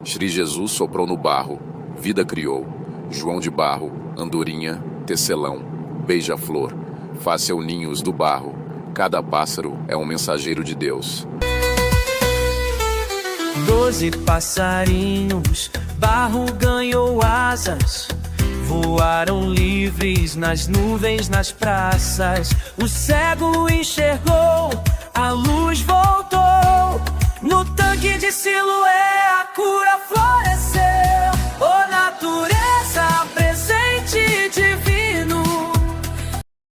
Shri Jesus soprou no barro, vida criou. João de Barro, andorinha, tecelão, beija-flor, faz-se ninhos do barro. Cada pássaro é um mensageiro de Deus. 12 passarinhos, barro ganhou asas. Voaram livres nas nuvens, nas praças. O cego enxergou, a luz voltou. No tanque de Siloé